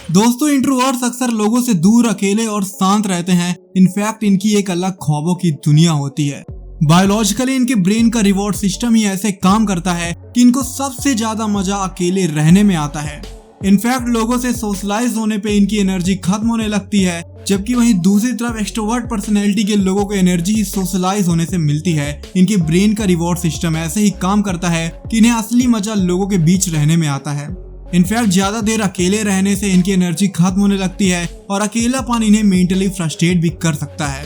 दोस्तों इंट्रोवर्ट्स अक्सर लोगों से दूर, अकेले और शांत रहते हैं। इनफैक्ट इनकी एक अलग ख्वाबों की दुनिया होती है। बायोलॉजिकली इनके ब्रेन का रिवॉर्ड सिस्टम ही ऐसे काम करता है कि इनको सबसे ज्यादा मजा अकेले रहने में आता है। इनफैक्ट लोगों से सोशलाइज होने पे इनकी एनर्जी खत्म होने लगती है, जबकि वहीं दूसरी तरफ एक्सट्रोवर्ट पर्सनैलिटी के लोगों को एनर्जी सोशलाइज होने से मिलती है। इनके ब्रेन का रिवॉर्ड सिस्टम ऐसे ही काम करता है कि इन्हें असली मजा लोगों के बीच रहने में आता है। इनफैक्ट ज्यादा देर अकेले रहने से इनकी एनर्जी खत्म होने लगती है और अकेलापन इन्हें मेंटली फ्रस्ट्रेट भी कर सकता है।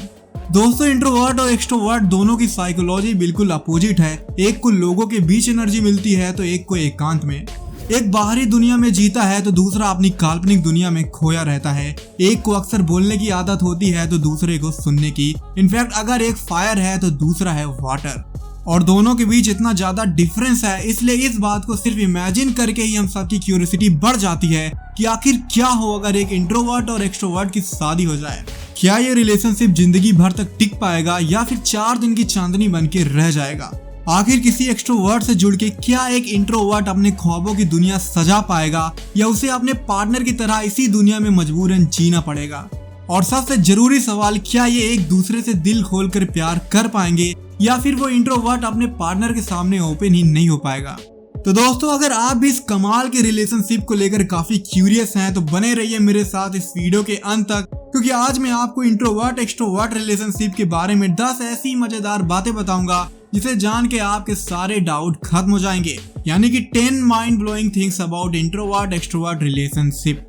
दोस्तों इंट्रोवर्ट और एक्सट्रोवर्ट दोनों की साइकोलॉजी बिल्कुल अपोजिट है। एक को लोगों के बीच एनर्जी मिलती है तो एक को एकांत में। एक बाहरी दुनिया में जीता है तो दूसरा अपनी काल्पनिक दुनिया में खोया रहता है। एक को अक्सर बोलने की आदत होती है तो दूसरे को सुनने की। इनफैक्ट अगर एक फायर है तो दूसरा है वाटर, और दोनों के बीच इतना ज्यादा डिफरेंस है, इसलिए इस बात को सिर्फ इमेजिन करके ही हम सबकी क्यूरियोसिटी बढ़ जाती है कि आखिर क्या हो अगर एक इंट्रोवर्ट और एक्सट्रोवर्ट की शादी हो जाए। क्या ये रिलेशनशिप जिंदगी भर तक टिक पाएगा या फिर 4 दिन की चांदनी बन के रह जाएगा। आखिर किसी एक्सट्रोवर्ट से जुड़ के क्या एक इंट्रोवर्ट अपने ख्वाबों की दुनिया सजा पाएगा या उसे अपने पार्टनर की तरह इसी दुनिया में मजबूरन जीना पड़ेगा। और सबसे जरूरी सवाल, क्या ये एक दूसरे से दिल खोलकर प्यार कर पाएंगे या फिर वो इंट्रोवर्ट अपने पार्टनर के सामने ओपन ही नहीं हो पाएगा। तो दोस्तों अगर आप भी इस कमाल के रिलेशनशिप को लेकर काफी क्यूरियस हैं तो बने रहिए मेरे साथ इस वीडियो के अंत तक, क्योंकि आज मैं आपको इंट्रोवर्ट एक्सट्रोवर्ट रिलेशनशिप के बारे में 10 ऐसी मजेदार बातें बताऊंगा जिसे जान के आपके सारे डाउट खत्म हो जाएंगे। यानी कि 10 mind blowing things about introvert extrovert relationship.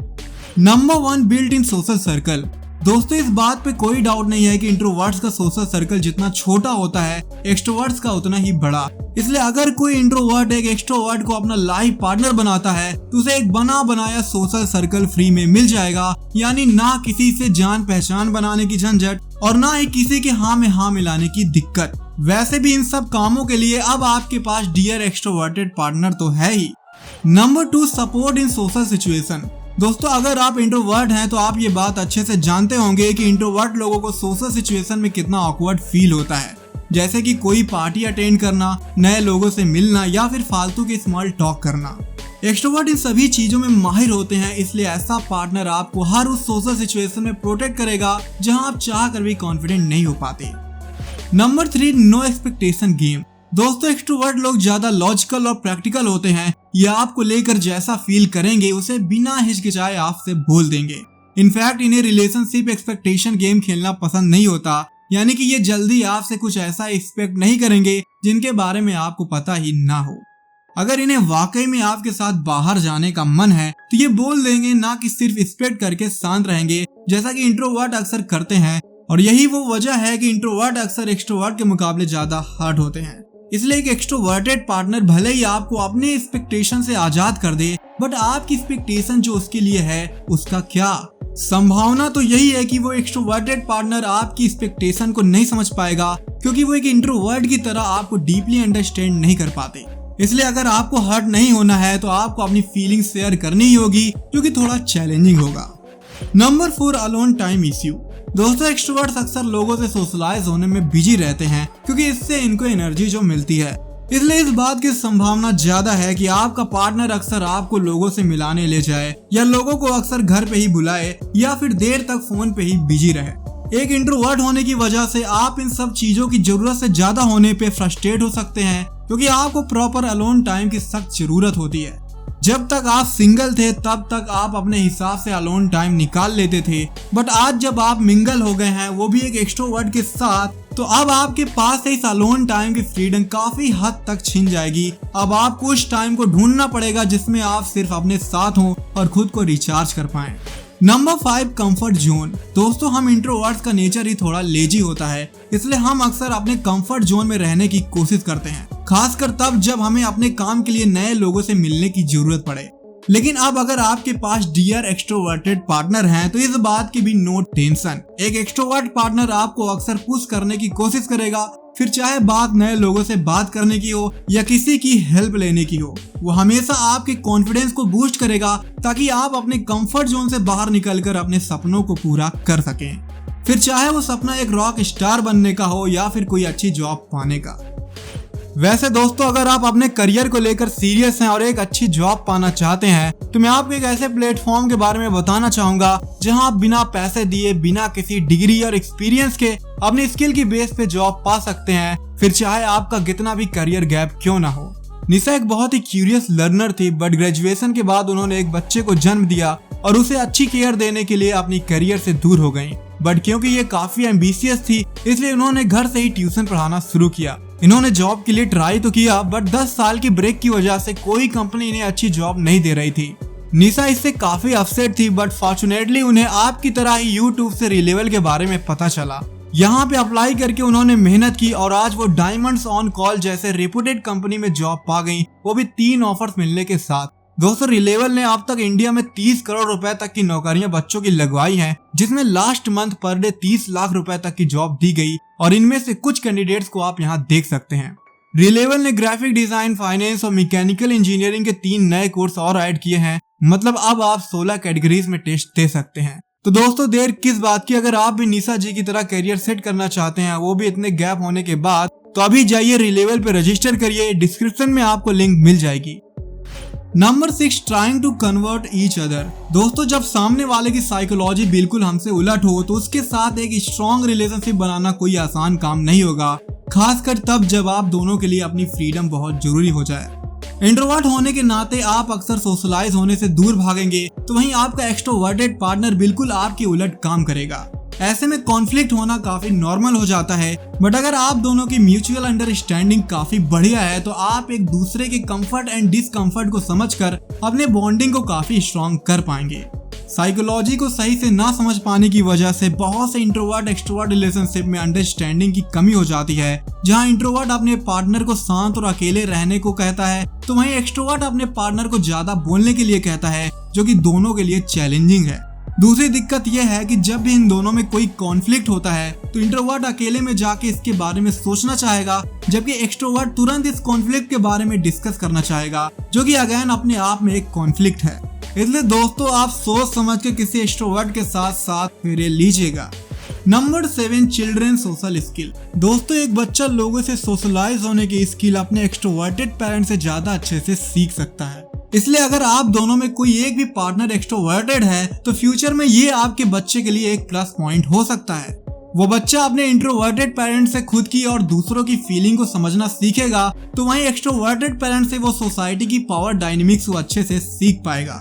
Number 1, built in social circle. दोस्तों इस बात पे कोई डाउट नहीं है कि इंट्रोवर्ट्स का सोशल सर्कल जितना छोटा होता है एक्सट्रोवर्ट्स का उतना ही बड़ा। इसलिए अगर कोई इंट्रोवर्ट एक एक्सट्रोवर्ट को अपना लाइफ पार्टनर बनाता है तो उसे एक बना बनाया सोशल सर्कल फ्री में मिल जाएगा। यानी ना किसी से जान पहचान बनाने की झंझट और ना ही किसी के हाँ में हाँ मिलाने की दिक्कत। वैसे भी इन सब कामों के लिए अब आपके पास डियर एक्सट्रोवर्टेड पार्टनर तो है ही। Number 2, support in social situation. दोस्तों अगर आप इंट्रोवर्ट हैं तो आप ये बात अच्छे से जानते होंगे कि इंट्रोवर्ट लोगों को सोशल सिचुएशन में कितना ऑकवर्ड फील होता है, जैसे कि कोई पार्टी अटेंड करना, नए लोगों से मिलना या फिर फालतू के स्मॉल टॉक करना। एक्सट्रोवर्ट इन सभी चीजों में माहिर होते हैं, इसलिए ऐसा पार्टनर आपको हर उस सोशल सिचुएशन में प्रोटेक्ट करेगा जहां आप चाह कर भी कॉन्फिडेंट नहीं हो पाते। Number 3, no expectation game. दोस्तों एक्सट्रोवर्ट लोग ज्यादा लॉजिकल और प्रैक्टिकल होते हैं। ये आपको लेकर जैसा फील करेंगे उसे बिना हिचकिचाए आपसे बोल देंगे। इनफैक्ट इन्हें रिलेशनशिप एक्सपेक्टेशन गेम खेलना पसंद नहीं होता, यानी कि ये जल्दी आपसे कुछ ऐसा एक्सपेक्ट नहीं करेंगे जिनके बारे में आपको पता ही ना हो। अगर इन्हें वाकई में आपके साथ बाहर जाने का मन है तो ये बोल देंगे, ना कि सिर्फ एक्सपेक्ट करके शांत रहेंगे जैसा कि इंट्रोवर्ट अक्सर करते हैं। और यही वो वजह है कि इंट्रोवर्ट अक्सर एक्सट्रोवर्ट के मुकाबले ज्यादा हर्ट होते हैं। इसलिए एक एक्सट्रोवर्टेड पार्टनर भले ही आपको अपने एक्सपेक्टेशन से आजाद कर दे, बट आपकी एक्सपेक्टेशन जो उसके लिए है उसका क्या। संभावना तो यही है कि वो एक्सट्रोवर्टेड पार्टनर आपकी एक्सपेक्टेशन को नहीं समझ पाएगा, क्योंकि वो एक इंट्रोवर्ट की तरह आपको डीपली अंडरस्टैंड नहीं कर पाते। इसलिए अगर आपको हर्ट नहीं होना है तो आपको अपनी फीलिंग्स शेयर करनी ही होगी, जो कि थोड़ा चैलेंजिंग होगा। Number 4, alone time issue. दोस्तों एक्सट्रोवर्ट्स अक्सर लोगों से सोशलाइज होने में बिजी रहते हैं, क्योंकि इससे इनको एनर्जी जो मिलती है। इसलिए इस बात की संभावना ज्यादा है कि आपका पार्टनर अक्सर आपको लोगों से मिलाने ले जाए या लोगों को अक्सर घर पे ही बुलाए या फिर देर तक फोन पे ही बिजी रहे। एक इंट्रोवर्ट होने की वजह से आप इन सब चीजों की जरूरत से ज्यादा होने पे फ्रस्ट्रेट हो सकते हैं, क्योंकि आपको प्रॉपर अलोन टाइम की सख्त जरूरत होती है। जब तक आप सिंगल थे तब तक आप अपने हिसाब से अलोन टाइम निकाल लेते थे, बट आज जब आप मिंगल हो गए हैं, वो भी एक एक्सट्रोवर्ट के साथ, तो अब आपके पास से इस अलोन टाइम की फ्रीडम काफी हद तक छिन जाएगी। अब आपको उस टाइम को ढूंढना पड़ेगा जिसमें आप सिर्फ अपने साथ हो और खुद को रिचार्ज कर पाएं। Number 5, comfort zone. दोस्तों हम इंट्रोवर्ट्स का नेचर ही थोड़ा लेजी होता है, इसलिए हम अक्सर अपने कंफर्ट जोन में रहने की कोशिश करते हैं, खासकर तब जब हमें अपने काम के लिए नए लोगों से मिलने की जरूरत पड़े। लेकिन अब अगर आपके पास डियर एक्सट्रोवर्टेड पार्टनर हैं तो इस बात की भी नो टेंशन। एक एक्सट्रोवर्ट पार्टनर आपको अक्सर पुश करने की कोशिश करेगा, फिर चाहे बात नए लोगों से बात करने की हो या किसी की हेल्प लेने की हो। वो हमेशा आपके कॉन्फिडेंस को बूस्ट करेगा ताकि आप अपने कंफर्ट जोन से बाहर निकलकर अपने सपनों को पूरा कर सकें, फिर चाहे वो सपना एक रॉक स्टार बनने का हो या फिर कोई अच्छी जॉब पाने का। वैसे दोस्तों, अगर आप अपने करियर को लेकर सीरियस हैं और एक अच्छी जॉब पाना चाहते हैं तो मैं आपको एक ऐसे प्लेटफॉर्म के बारे में बताना चाहूंगा जहां आप बिना पैसे दिए, बिना किसी डिग्री और एक्सपीरियंस के अपनी स्किल की बेस पे जॉब पा सकते हैं, फिर चाहे आपका कितना भी करियर गैप क्यों ना हो। निशा एक बहुत ही क्यूरियस लर्नर थी, बट ग्रेजुएशन के बाद उन्होंने एक बच्चे को जन्म दिया और उसे अच्छी केयर देने के लिए अपनी करियर से दूर हो गयी। बट क्योंकि ये काफी एम्बिशियस थी, इसलिए उन्होंने घर से ही ट्यूशन पढ़ाना शुरू किया। इन्होंने जॉब के लिए ट्राई तो किया, बट 10 साल की ब्रेक की वजह से कोई कंपनी इन्हें अच्छी जॉब नहीं दे रही थी। निशा इससे काफी अपसेट थी, बट फॉर्चुनेटली उन्हें आपकी तरह ही यूट्यूब से रिलेवल के बारे में पता चला। यहाँ पे अप्लाई करके उन्होंने मेहनत की और आज वो डायमंड्स ऑन कॉल जैसे रेपुटेड कंपनी में जॉब पा गई, वो भी 3 ऑफर्स मिलने के साथ। दोस्तों, रिलेवल ने अब तक इंडिया में 30 करोड़ रुपए तक की नौकरियां बच्चों की लगवाई हैं, जिसमें last month per day 30 lakh रुपए तक की जॉब दी गई और इनमें से कुछ कैंडिडेट्स को आप यहाँ देख सकते हैं। रिलेवल ने ग्राफिक डिजाइन, फाइनेंस और मैकेनिकल इंजीनियरिंग के 3 नए कोर्स और ऐड किए हैं। मतलब अब आप 16 कैटेगरीज में टेस्ट दे सकते हैं। तो दोस्तों, देर किस बात की, अगर आप भी निशा जी की तरह करियर सेट करना चाहते हैं, वो भी इतने गैप होने के बाद, तो अभी जाइए रिलेवल पे रजिस्टर करिए। डिस्क्रिप्शन में आपको लिंक मिल जाएगी। Number 6, trying to convert each other. दोस्तों, जब सामने वाले की साइकोलॉजी बिल्कुल हमसे उलट हो तो उसके साथ एक स्ट्रॉन्ग रिलेशनशिप बनाना कोई आसान काम नहीं होगा, खासकर तब जब आप दोनों के लिए अपनी फ्रीडम बहुत जरूरी हो जाए। इंट्रोवर्ट होने के नाते आप अक्सर सोशलाइज होने से दूर भागेंगे, तो वहीं आपका एक्सट्रोवर्टेड पार्टनर बिल्कुल आपके उलट काम करेगा। ऐसे में कॉन्फ्लिक्ट होना काफी नॉर्मल हो जाता है, बट अगर आप दोनों की म्यूचुअल अंडरस्टैंडिंग काफी बढ़िया है तो आप एक दूसरे के कंफर्ट एंड डिसकंफर्ट को समझकर अपने बॉन्डिंग को काफी स्ट्रॉन्ग कर पाएंगे। साइकोलॉजी को सही से ना समझ पाने की वजह से बहुत से इंट्रोवर्ट एक्सट्रोवर्ट रिलेशनशिप में अंडरस्टैंडिंग की कमी हो जाती है। जहां इंट्रोवर्ट अपने पार्टनर को शांत और अकेले रहने को कहता है, तो वहीं एक्सट्रोवर्ट अपने पार्टनर को ज्यादा बोलने के लिए कहता है, जो कि दोनों के लिए चैलेंजिंग है। दूसरी दिक्कत यह है कि जब भी इन दोनों में कोई कॉन्फ्लिक्ट होता है तो इंट्रोवर्ट अकेले में जाके इसके बारे में सोचना चाहेगा, जबकि एक्सट्रोवर्ट तुरंत इस कॉन्फ्लिक्ट के बारे में डिस्कस करना चाहेगा, जो कि अगेन अपने आप में एक कॉन्फ्लिक्ट है। इसलिए दोस्तों, आप सोच समझ के किसी एक्सट्रोवर्ट के साथ साथ फेरे लीजिएगा। Number 7, children social skill. दोस्तों, एक बच्चा लोगों से सोशलाइज होने की स्किल अपने एक्सट्रोवर्टेड पेरेंट्स से ज्यादा अच्छे से सीख सकता है। इसलिए अगर आप दोनों में कोई एक भी पार्टनर एक्सट्रोवर्टेड है तो फ्यूचर में ये आपके बच्चे के लिए एक प्लस पॉइंट हो सकता है। वो बच्चा अपने इंट्रोवर्टेड पेरेंट्स से खुद की और दूसरों की फीलिंग को समझना सीखेगा, तो वहीं एक्सट्रोवर्टेड पेरेंट्स से वो सोसाइटी की पावर डायनेमिक्स को अच्छे से सीख पाएगा।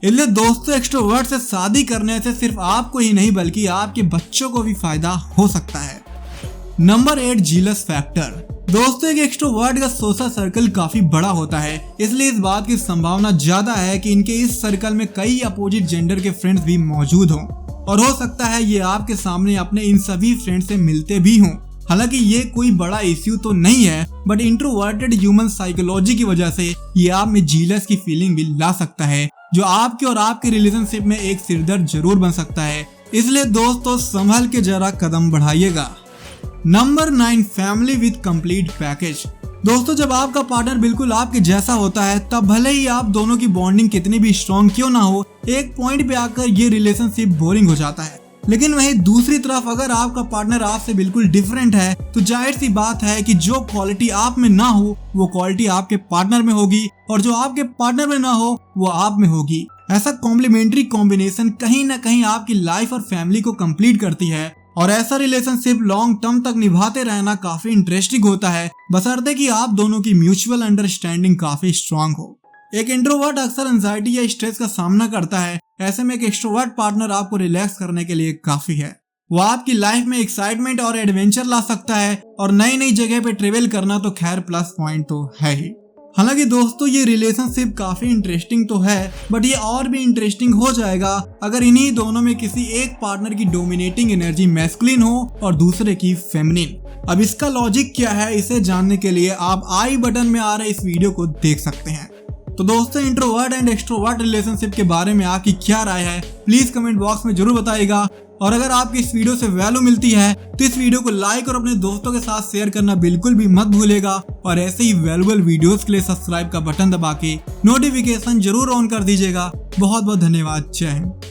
इसलिए दोस्तों, एक्सट्रोवर्ट से शादी करने से सिर्फ आपको ही नहीं बल्कि आपके बच्चों को भी फायदा हो सकता है। Number 8, jealous factor. दोस्तों, एक एक्सट्रोवर्ट का सोशल सर्कल काफी बड़ा होता है, इसलिए इस बात की संभावना ज्यादा है कि इनके इस सर्कल में कई अपोजिट जेंडर के फ्रेंड्स भी मौजूद हों और हो सकता है ये आपके सामने अपने इन सभी फ्रेंड्स से मिलते भी हों। हालांकि ये कोई बड़ा इश्यू तो नहीं है, बट इंट्रोवर्टेड ह्यूमन साइकोलॉजी की वजह से ये आप में जीलस की फीलिंग भी ला सकता है, जो आपके और आपके रिलेशनशिप में एक सिरदर्द जरूर बन सकता है। इसलिए दोस्तों, संभल के जरा कदम बढ़ाइएगा। Number 9, family with complete package. दोस्तों, जब आपका पार्टनर बिल्कुल आपके जैसा होता है, तब भले ही आप दोनों की बॉन्डिंग कितनी भी स्ट्रॉन्ग क्यों ना हो, एक पॉइंट पे आकर ये रिलेशनशिप बोरिंग हो जाता है। लेकिन वहीं दूसरी तरफ अगर आपका पार्टनर आपसे बिल्कुल डिफरेंट है, तो जाहिर सी बात है कि जो क्वालिटी आप में ना हो वो क्वालिटी आपके पार्टनर में होगी, और जो आपके पार्टनर में ना हो वो आप में होगी। ऐसा कॉम्प्लीमेंट्री कॉम्बिनेशन कहीं ना कहीं आपकी लाइफ और फैमिली को कंप्लीट करती है, और ऐसा रिलेशनशिप लॉन्ग टर्म तक निभाते रहना काफी इंटरेस्टिंग होता है, बशर्ते कि आप दोनों की म्यूचुअल अंडरस्टैंडिंग काफी स्ट्रांग हो। एक इंट्रोवर्ट अक्सर एंजाइटी या स्ट्रेस का सामना करता है, ऐसे में एक एक्सट्रोवर्ट पार्टनर आपको रिलैक्स करने के लिए काफी है। वो आपकी लाइफ में एक्साइटमेंट और एडवेंचर ला सकता है, और नई नई जगह पे ट्रेवल करना तो खैर प्लस पॉइंट तो है ही। हालांकि दोस्तों, ये रिलेशनशिप काफी इंटरेस्टिंग तो है, बट ये और भी इंटरेस्टिंग हो जाएगा अगर इन्हीं दोनों में किसी एक पार्टनर की डोमिनेटिंग एनर्जी मैस्कुलिन हो और दूसरे की फेमिनिन। अब इसका लॉजिक क्या है, इसे जानने के लिए आप आई बटन में आ रहे इस वीडियो को देख सकते हैं। तो दोस्तों, इंट्रोवर्ट एंड एक्सट्रोवर्ट रिलेशनशिप के बारे में आपकी क्या राय है, प्लीज कमेंट बॉक्स में जरूर बताइएगा। और अगर आपको इस वीडियो से वैल्यू मिलती है तो इस वीडियो को लाइक और अपने दोस्तों के साथ शेयर करना बिल्कुल भी मत भूलेगा, और ऐसे ही वैल्यूएबल वीडियोस के लिए सब्सक्राइब का बटन दबा के नोटिफिकेशन जरूर ऑन कर दीजिएगा। बहुत बहुत धन्यवाद। जय हिंद।